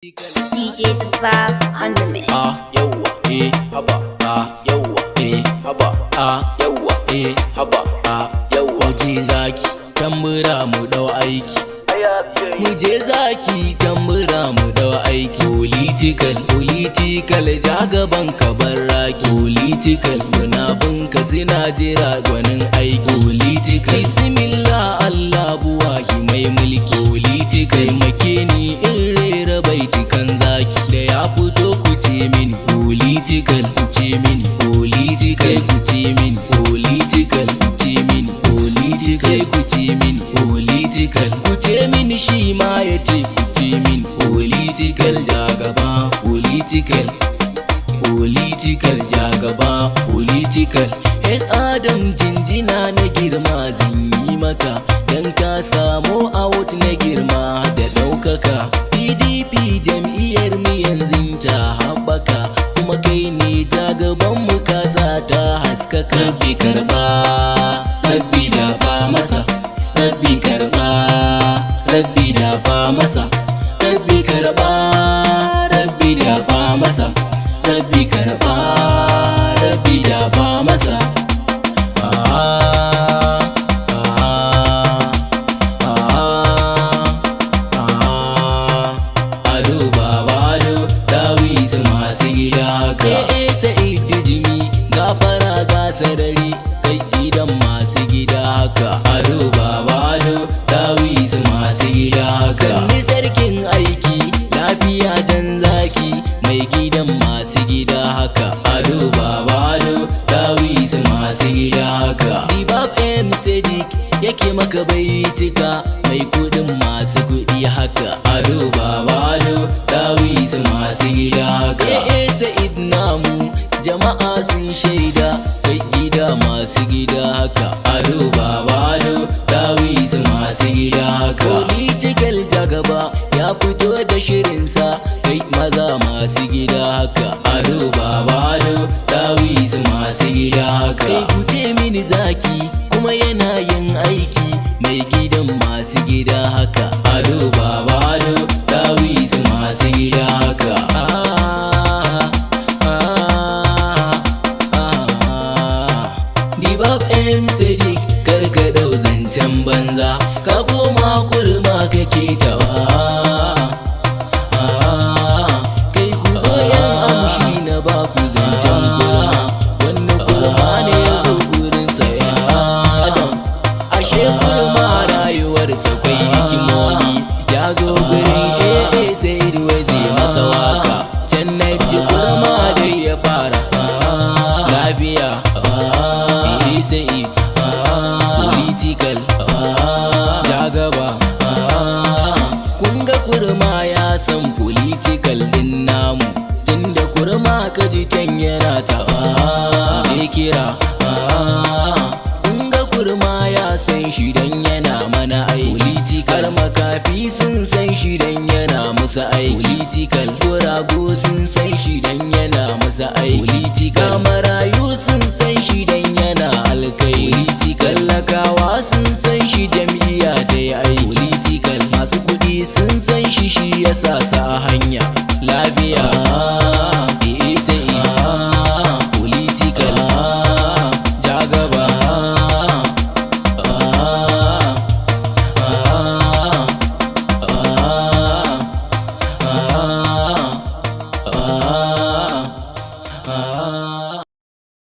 DJ The Vibe on the mix. Yawa, haba, yawa, haba, yawa, haba, yawa. Muje zaki, tambura mu dau aiki. Muje zaki, tambura mu dau aiki. Political, ja gaban ka barraki. Political, munabunka suna jira gwanin aiki. Political, bismillah Allah buwahi mai mulki. Political, makeni in rera baitukan zaki. Da ya fito ku ce mini political, ku ce mini political, sai ku ce mini political, ku ce mini political, sai ku ce mini political, ku ce mini shi ma ya ce ku ce mini political, jagaba political, political, jagaba political. Es Adam jinjina na girma zan yi maka, dan ka samu out na girma da ɗaukaka. PDP jam'iyyar mu yanzu ta haɓaka, kuma kai ne jagaban mu kasa ta haskaka. Rabbi karɓa, Rabbi dafa masa, Rabbi karɓa, Rabbi dafa masa, Rabbi karɓa, Rabbi dafa masa, Rabbi karɓa, Rabbi dafa masa. Masu gida haka Sa'id Jimi gafara ga sarari kai gidan masu gida haka. Ado baba ado Dawisu masu gida haka. Sanni sarkin aiki lafiya jan zaki mai gidan masu gida haka. Ado baba ado Dawisu masu gida haka. Bibab M Sadiq yake maka baitika mai kudin masu kudi haka. Ado baba ado Dawisu masu gida haka. Sa'id namu jama'a sun shaida kai gida masu gida haka. Ado baba ado Dawisu masu gida haka. Political jagaba ya fito da shirinsa kai maza masu gida haka. Ado baba ado Dawisu masu gida haka. Kai kuce mini zaki kuma yana yin aiki mai gidan masu gida haka. Ado baba ado Dawisu masu gida haka. Bibab M Sadiq karka dau zancen banza, ka koma kurma kake tawa. Kai ku zo yan amshi na ba ku zancen kurma, wani kurma ne ya zo gurinsa ya Adam. Ashe kurma rayuwarsa kwai hikimomi, ya zo gurin sai wai zai masa waka. Can na ji kurma dai ya fara lafiya. Sa'id political jagaba. Kun ga kurma ya san political din namu, tunda kurma ka ji can yana ta kira. Kun ga kurma ya san shi dan yana mana aiki. Political makafi sun san shi dan yana musu aiki. Political guragu sun san shi dan yana musu aiki. Political marayu sun san shi dan yana alkai. Political lakawa sun san shi jam'iyya ta yi aiki. Political masu kudi sun san shi yasa sa hanya lafiya.